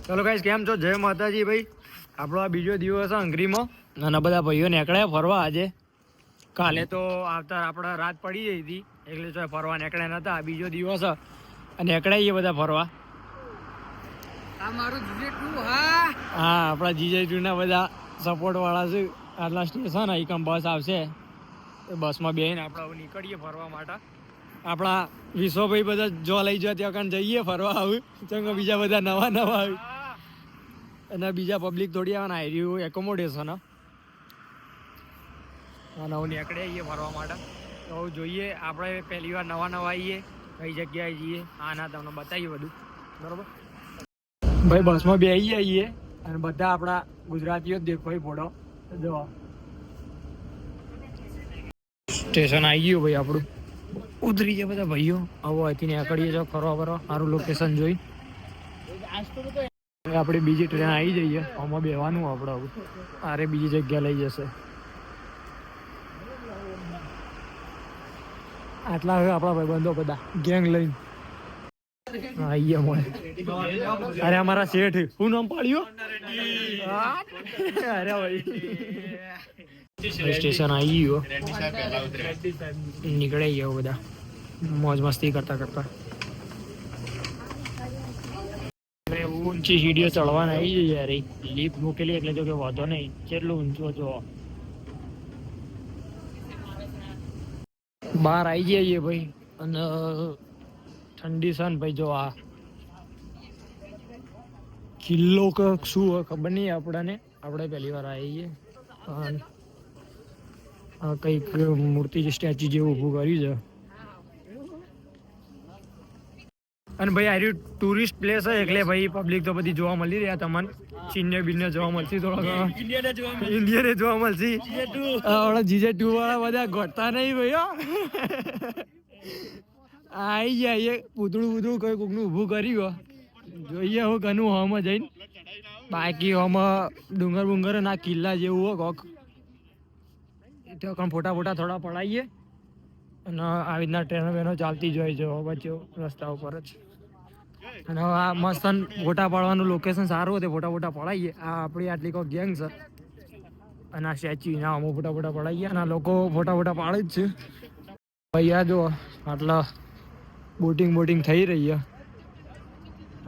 ચલો ગાઈસ, કેમ છો? જય માતાજી ભાઈ. આપણો આ બીજો દિવસ છે અંગરીમાં અને બધા ભાઈઓ નીકળ્યા ફરવા આજે. કાલે તો આવતા આપણે રાત પડી ગઈ હતી એટલે તો ફરવા નીકળ્યા નતા. બીજો દિવસ અને નીકળ્યા બધા ફરવા. આ મારું જીજે2. હા આપણા જીજે2 ના બધા સપોર્ટ વાળા છે. આટલા સ્ટેશન અહીં બસ આવશે, બસમાં બેસીને આપણે નીકળીએ ફરવા માટે. આપણા વિશ્વભાઈ બધા જો લઈ જાય ત્યાં જઈએ ફરવા. આવું ચંગ બીજા બધા નવા આવી અને બીજા પબ્લિક થોડી આવવાના આવ્યું એકોમોડેશન અને હું નીકળે આવીએ ફરવા માટે. તો જોઈએ આપણે પહેલી વાર નવા આવીએ, કઈ જગ્યાએ જઈએ આના તમને બતાવીએ બધું. બરાબર ભાઈ, બસમાં બેસી જઈએ અને બધા આપણા ગુજરાતીઓ જ દેખો ફોટો જો. સ્ટેશન આવી ગયું ભાઈ આપણું, ઉતરી ગયા બધા ભાઈઓ. આવો અહીંથી નીકળીએ જો ફરવા ફરવા, સારું લોકેશન જોઈ. આપણે બીજી ટ્રેન આવી જઈએ, આમાં બેવાનું આપણે આવું. અરે બીજી જગ્યા લઈ જશે. આટલા હવે આપણા ભાઈબંધો બધા ગેંગ લઈને આઈએ મોય. અરે અમારા શેઠ, શું નામ પાડ્યું? અરે ભાઈ સ્ટેશન આવી ગયો, નીકળી ગયો બધા મોજ મસ્તી કરતા કરતા. ઊંચી સીડીઓ ચડવાના આવી જઈએ યાર. લીફ મૂકેલી એટલે જો કે વાંધો નહીં. કેટલું ઊંચો જો. બહાર આવી જઈએ ભાઈ અને ઠંડી છે ને ભાઈ. જો આ કિલ્લો કે શું હોય ખબર નહીં આપણને. આપણે પહેલી વાર આવીએ. કંઈક મૂર્તિ સ્ટેચ્યુ જેવું ઊભું કર્યું છે. અને ભાઈ આ રહ્યું ટુરિસ્ટ પ્લેસ છે એટલે ભાઈ પબ્લિક તો બધી જોવા મળી રહ્યા તમને. ચીને બીને જોવા મળશે, થોડા ઇન્ડિયને જોવા મળશે. જીજે2 વાળા બધા ગોઠતા નહીં ભાઈ. આવી જાય પૂતળું બૂતળું કઈ કોકનું ઊભું કર્યું. જોઈએ હું કનું હોમાં જઈને. બાકી હોમાં ડુંગર બુંગર ના કિલ્લા જેવું હોય કોક. તો ફોટા ફોટા થોડા પડાવીએ અને આવી રીતના ટ્રેનો બેનો ચાલતી જ હોય છે વચ્ચે રસ્તા ઉપર જ. અને આ મસ્ત ફોટા પાડવાનું લોકેશન સારું હતું, ફોટા ફોટા પડાવીએ. આ આપણી આટલી કોઈ ગેંગ છે અને આ સ્ટેચ્યુ ના અમુક ફોટા ફોટા પડાવીએ અને લોકો ફોટા ફોટા પાડે જ છે ભાઈ. આ જો આટલા બોટિંગ થઈ રહી છે,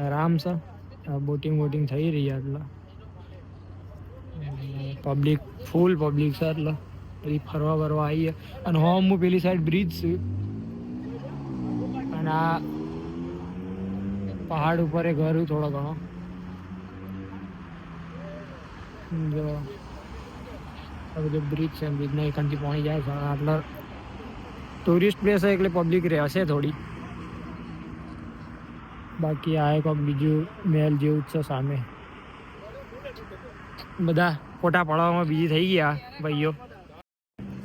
આરામ છે. બોટિંગ થઈ રહી છે. આટલા પબ્લિક ફૂલ પબ્લિક છે. એટલે પછી ફરવા આવીએ અને હોમ પેલી સાઈડ બ્રિજ છે અને આ પહાડ ઉપર ઘર થોડો ઘણો જો. આ બધો બ્રિજ છે, બ્રિજના એકાંતથી પહોંચી જાય છે. આટલા ટુરિસ્ટ પ્લેસ છે એટલે પબ્લિક રહેશે થોડી. બાકી આ એક બીજું મહેલ જેવું જ છે સામે. બધા ફોટા પાડવામાં બીજી થઈ ગયા ભાઈઓ.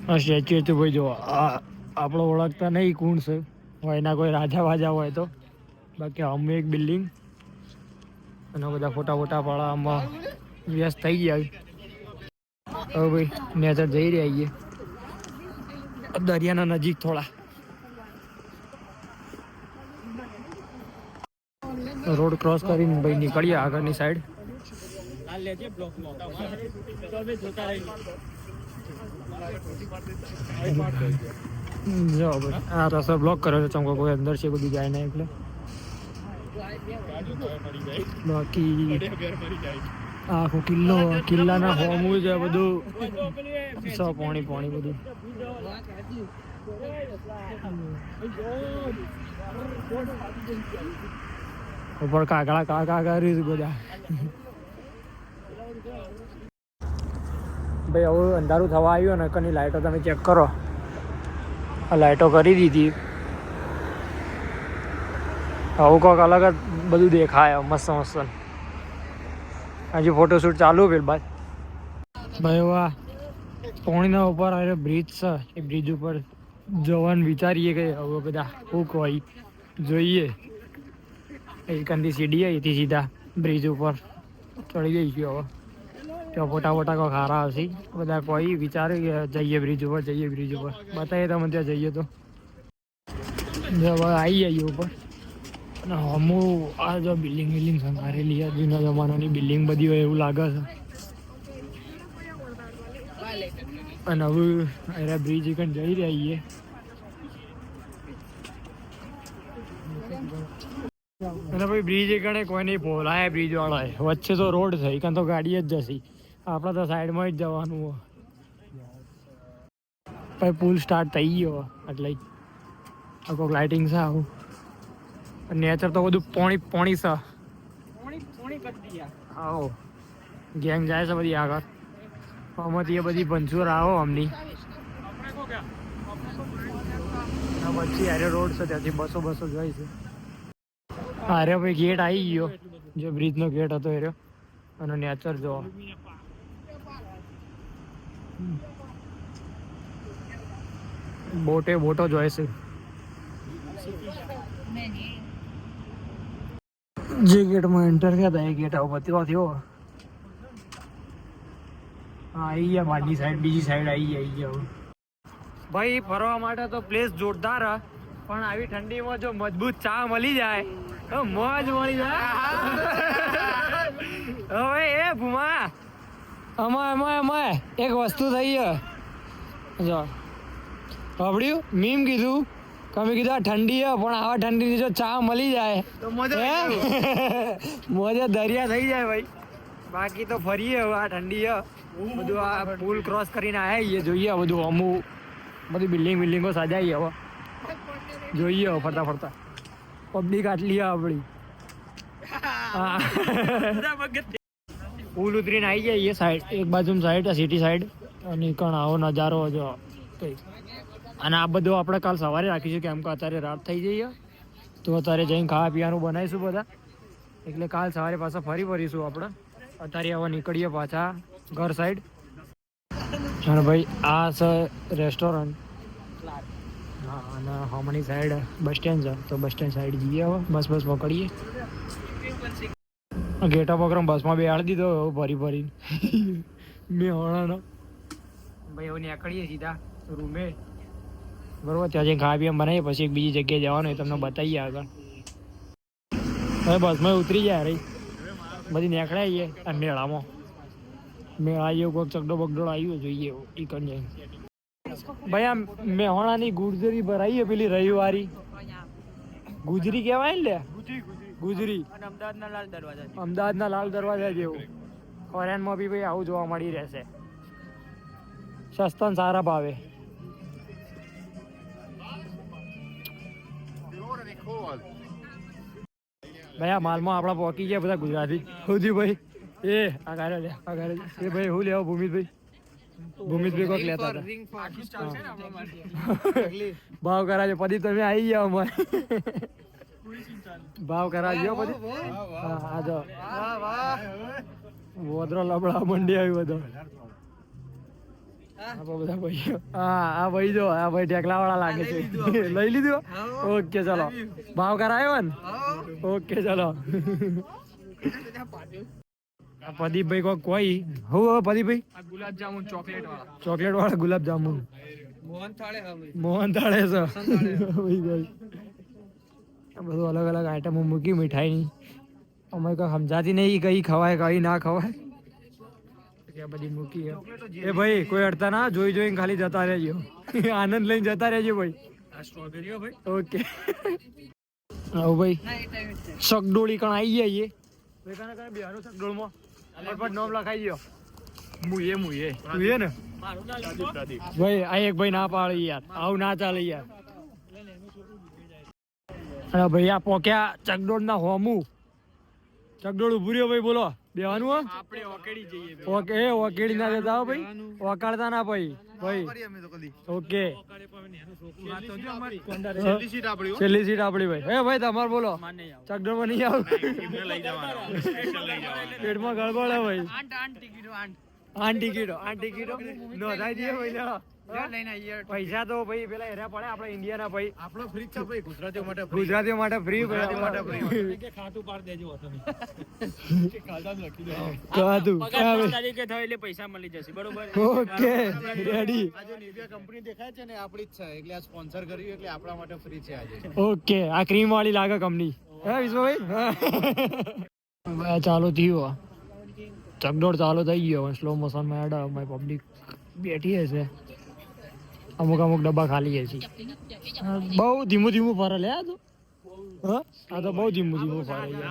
આ સ્ટેચ્યુ તો ભાઈ જો આપણો ઓળખતા નહીં કોણ છે, હોય એના કોઈ રાજા વાજા હોય તો. બાકી અમે એક બિલ્ડિંગ અને બધા ફોટા પાડવામાં વ્યસ્ત થઈ ગયા. હવે ભાઈ નેચર જઈ રહ્યા છીએ દરિયાના નજીક થોડા. રોડ ક્રોસ કરીને ભાઈ નીકળીએ આગળની સાઈડ. જો ભાઈ આ રસ્તો બ્લોક કર્યો છે ચમકો, કોઈ અંદર છે બધું જાય નહીં એટલે. બાકી આખો કિલ્લાના હોમું છે બધું. પાણી બધું. ઉપર કાકા કર્યું બધા. ભાઈ હવે અંધારું થવા આવ્યું ને કની લાઇટો તમે ચેક કરો. આ લાઇટો કરી દીધી. આવું કોઈક અલગ જ બધું દેખાય મસ્ત. હજી ફોટોશૂટ ચાલુ પેલ બાદ. ભાઈ વાહ, પાણીના ઉપર આવે બ્રિજ છે. એ બ્રિજ ઉપર જવાનું વિચારીએ કે હવે બધા શું હોય જોઈએ. એકાંતી સીડી અહીંથી સીધા બ્રિજ ઉપર ચડી જઈશું. હવે ત્યાં ફોટા કોઈ ખારા આવશે. બધા કોઈ વિચારે કે જઈએ બ્રિજ ઉપર બતાવીએ તમે ત્યાં જઈએ તો. આવી જઈએ ઉપર. અને અમુક આ જો બિલ્ડિંગ સંઘારેલી છે જૂના જમાનાની બિલ્ડિંગ બધી હોય એવું લાગે છે. અને હવે અરે બ્રિજ એકન જઈ રહ્યા છીએ. અને ભાઈ બ્રિજ એકણે કોઈ નહીં બોલાય બ્રિજ વાળા વચ્ચે તો રોડ છે એકન તો ગાડી જ જશે આપણે તો સાઈડમાં જ જવાનું હોય. ભાઈ પુલ સ્ટાર્ટ થઈ ગયો એટલે કોઈક લાઇટિંગ છે આવું નેચર તો બધું પોણી છે. આવો ગેંગ જાય છે બધી આગળ આમાંથી એ બધી ભંસુર આવો અમની પછી અરે રોડ છે ત્યાંથી બસો જાય છે. અરે ભાઈ ગેટ આવી ગયો જે બ્રિજનો ગેટ હતો એ અને નેચર જો બોટો જોઈ છે. જે ગેટમાં એન્ટર થયા હતા એ ગેટ આવો બત્યો થયો. હા આવી ગયા બાજની સાઈડ બીજી સાઈડ આવી ગયા. ભાઈ ફરવા માટે તો પ્લેસ જોરદાર હે પણ આવી ઠંડીમાં જો મજબૂત ચા મળી જાય તો મોજ મળી જાય. હવે એ ભૂમા અમાય એક વસ્તુ થઈ છે જો સાંભળ્યું મીમ કીધું તમે કીધું આ ઠંડી છે પણ આવા ઠંડીની જો ચા મળી જાય તો મોજે દરિયા થઈ જાય ભાઈ. બાકી તો ફરીએ હવે આ ઠંડી છે બધું આ પુલ ક્રોસ કરીને આવ્યા છીએ જોઈએ બધું અમુક બધી બિલ્ડિંગો સજાઈ હવે જોઈએ હવે ફરતા પબ્લિક આટલી આપણી પુલ ઉતરીને આવી જાય એ સાઈડ એક બાજુ સાઈડ સિટી સાઈડ અને કણ આવો નજારો જો અને આ બધું આપણે કાલ સવારે રાખીશું કેમ કે અત્યારે રાત થઈ જઈએ તો અત્યારે જઈને ખાવા પીવાનું બનાવીશું બધા એટલે કાલ સવારે પાછા ફરીશું આપણે. અત્યારે હવે નીકળીએ પાછા ઘર સાઈડ. અને ભાઈ આ છે રેસ્ટોરન્ટ હા અને હમણી સાઈડ બસ સ્ટેન્ડ છે તો બસ સ્ટેન્ડ સાઈડ જઈએ હવે બસ પકડીએ. ગેટા પકડમ બસમાં બેહાડી દીધો ભરી મેં હણાનો ભાઈ હવે નીકળીએ સીધા રૂમે બરોબર. ત્યાં જઈને ખાવા પીવા બનાવીએ પછી એક બીજી જગ્યાએ જવાનું એ તમને બતાવીએ આગળ. હવે બસમાં ઉતરી જાય રહી બધી નીકળ્યા આવીએ આ મેળામાં આવ્યો કોઈક ચગડો બગડો આવ્યો જોઈએ એ કન જાય. ભાઈ આ મેહોણાની ગુજરી ભરાઈએ પેલી રવિવારી ગુજરી કહેવાય ને લે ગુજરી અમદાવાદના લાલ દરવાજા જેવું ફોરેનમાં બી ભાઈ આવું જોવા મળી રહેશે સસ્તા સારા ભાવે. ભાઈ આ માલમાં આપણા પહોંચી ગયા બધા ગુજરાતી હોજી ભાઈ એ આ ગારે એ ભાઈ હું લેવા ભૂમિતભાઈ કોઈક લેતા હતા ભાવ કરાવજો પદી તમે આવી ગયા અમારે ભાવ કરાવજો પદી હા જો વોદરો લબડા મંડી આવી બધો બધા ભાઈ હા ભાઈ જો આ ભાઈ ઢેકલા વાળા લાગે છે લઈ લીધું ઓકે ચલો ભાવ કરાયો ને ઓકે ચલો. પ્રદીપભાઈ કોઈ હું પ્રદીપભાઈ ગુલાબજામુન ચોકલેટ વાળા ગુલાબજામુન મોહન થાળે છે બધું અલગ અલગ આઈટમો મૂકી મીઠાઈની અમે કઈ સમજાતી નહીં કઈ ખવાય કઈ ના ખવાય બધી મૂકી એ ભાઈ કોઈ અડતા ના જોઈને ખાલી જતા રહેજો આનંદ લઈને જતા રહેજો ભાઈ. ઓકે હા ભાઈ શકડોળી કણ આવી જઈએ બિહારો શકડોળમાં ફટફટ નામ લખાઈ ગયો મુએ તું એ ને ભાઈ આ એક ભાઈ ના પાડે યાર આવું ના ચાલે યાર. અરે ભાઈ આ પોક્યા ચકડોળ ના હોમું ચકડોળ ઉભું રહ્યો ભાઈ બોલો બેવાનું આપણે ઓકેડી જઈએ ઓકે ઓકેડી ના જતા હો ભાઈ ઓકાડતા ના ભાઈ ઓકે છેલ્લી સીટ આપડી ભાઈ હે ભાઈ તમારે બોલો ચકડોળ માં નહીં આવું પેટમાં ગડબડ હે ભાઈ આઠ ટિકિટો નોંધાઈ દઈએ ભાઈ લઈને આવીએ પૈસા તો ભાઈ પેલા એરા પડે આપણે ઇન્ડિયાના ભાઈ આપણો ફ્રી છે ભાઈ ગુજરાતીઓ માટે ગુજરાતીઓ માટે ફ્રી ગુજરાતીઓ માટે free. કે ખાતું પાડ દેજો તમે ખાતું લખી દો ખાતું તારીખે થાય એટલે પૈસા મળી જશે બરોબર ઓકે રેડી આ જે નિવ્યા કંપની દેખાય છે ને આપણી જ છે એટલે આ સ્પોન્સર કર્યું એટલે આપણા માટે ફ્રી છે આજે ઓકે આ ક્રીમ વાળી લાગે કંપની હે વિશ્વભાઈ ચાલુ થયું ચકડોળ ચાલુ થઈ ગયો સ્લો મોશનમાં એડ અમારી પબ્લિક બેઠી હશે અમુક ડબ્બા ખાલી હશે બહુ ધીમું ધીમું ફરે લે આ તો હા આ તો બહુ ધીમું ફરે છે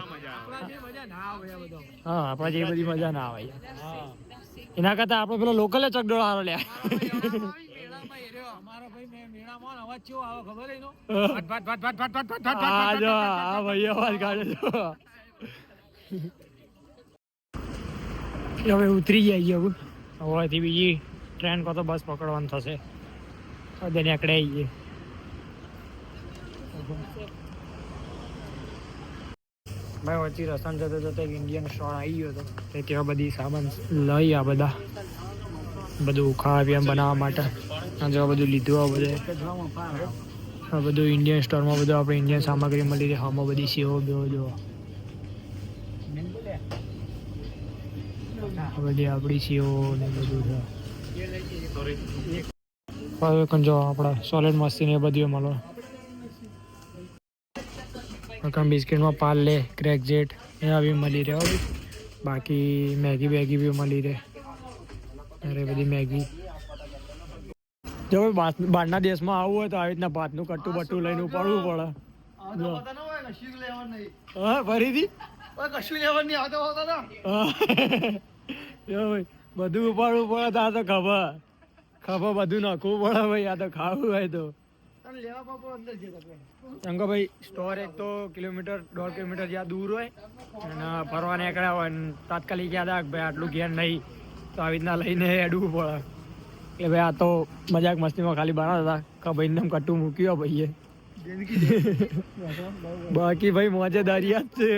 હા આપણા જે બધી મજા ના આવે એના કરતા આપણે પેલો લોકલ ચકડોળ હારો લે અવાજ કેવો આવે ખબર એનો હા જો આ ભાઈ અવાજ કાઢે છે હવે ઉતરી જાય હવેથી બીજી ટ્રેન કો તો બસ પકડવાનું થશે હવે નીકળે આવીએ ભાઈ વચ્ચે રસ્તામાં જતો જતો એક ઇન્ડિયન સ્ટોર આવી ગયો હતો તે ત્યાં બધી સામાન લઈ આ બધા બધું ખાવા પીવા બનાવવા માટે આ જો બધું લીધું આ બધે આ બધું ઇન્ડિયન સ્ટોરમાં બધું આપણે ઇન્ડિયન સામગ્રી મળી રહે આમાં બધી સેવો બેવો જો આ બધી આપણી સેવો ને બધું છે જો આપણે સોલિડ મસ્તી ને એ બધું મળો બિસ્કિટમાં પાર્લે ક્રેક જેટ એવા બી મળી રહે બાકી મેગી બેગી બી મળી રહે અરે બધી મેગી જો બહારના દેશમાં આવવું હોય તો આવી રીતના ભાતનું કટ્ટું બટ્ટું લઈને ઉપાડવું પડે હા ફરીથી કશું લેવા નહીં આવતો બધું ઉપાડવું પડે તો આ તો ખબર બધું નાખવું પડે ભાઈ આ તો ખાવું હોય તો ચંગો ભાઈ સ્ટોર એક તો 1.5 કિલોમીટર જ્યાં દૂર હોય અને ફરવા નીકળ્યા હોય ને તાત્કાલિક યાદ આવે ભાઈ આટલું ઘેર નહીં તો આવી રીતના લઈને અડવું પડે એટલે ભાઈ આ તો મજાક મસ્તીમાં ખાલી બનાવતા હતા કે ભાઈ એમ કટ્ટું મૂક્યો ભાઈએ બાકી ભાઈ મોજેદારી જ છે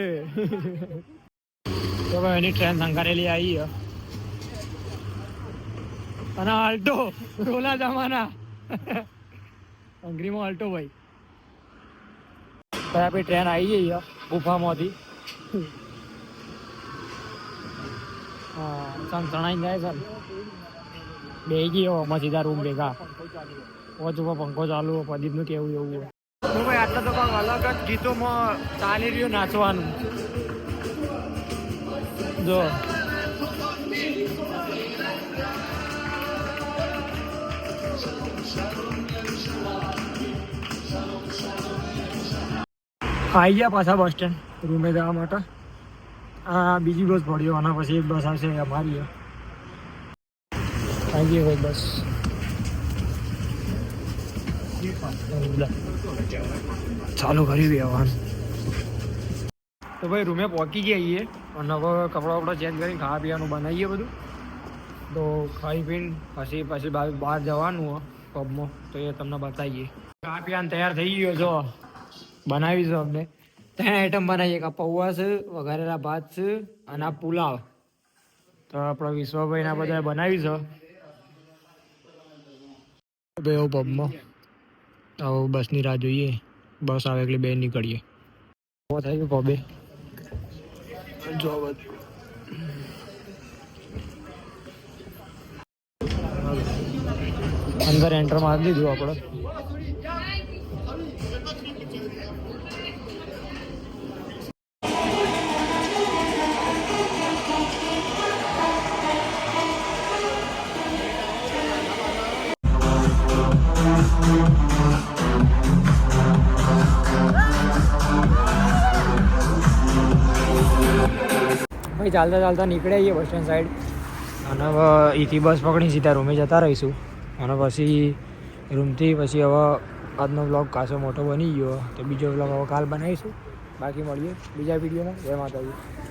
તો ભાઈ એની ટ્રેન સંકારેલી આવી અને આલ્ટો રોલા જમાના અંગ્રીમાં આલ્ટો ભાઈ આપણી ટ્રેન આવી ગઈ ગુફામાંથી હા સણસણાઈ જાય સર બે ગયો આમાં સીધા રૂમ ભેગા ઉપર પંખો ચાલુ પ્રદીપનું કેવું એવું હોય તો ભાઈ આટલા તો કંઈક અલગ જ ગીતોમાં ચાલી રહ્યું નાચવાનું જો આવી ગયા પાછા બસ સ્ટેન્ડ રૂમે જવા માટે આ બીજી બસ પડ્યો આના પછી એક બસ આવશે અમારી આવી ગઈ ભાઈ બસ ચાલુ કરી વ્યવહાર તો ભાઈ રૂમે પહોંચી જઈએ અને હવે કપડાં વપડા ચેન્જ કરીને ખાવા પીવાનું બનાવીએ બધું તો ખાઈ પીને પછી બહાર જવાનું હોય પબમાં તો એ તમને બતાવીએ ખાવા પીવાનું તૈયાર થઈ ગયો છો બનાવીશું અમને 3 આઈટમ બનાવીએ કે પૌવા છે વઘારેલા ભાત છે અને આ પુલાવ તો આપણા વિશ્વભાઈના બધા બનાવીશું ભાઈ પબમાં આવો બસની રાહ જોઈએ બસ આવે એટલે બે નીકળીએ થાય છે પબે જો અંદર એન્ટર મારી દીધું આપણે ભાઈ ચાલતા નીકળ્યા છીએ બસ સ્ટેન્ડ સાઈડ અને હવે અહીંથી બસ પકડી સીધા રૂમે જતા રહીશું અને પછી રૂમથી પછી હવે આજનો બ્લોગ ખાસો મોટો બની ગયો તો બીજો બ્લોગ હવે કાલ બનાવીશું બાકી મળીએ બીજા વિડીયોમાં જય માતાજી.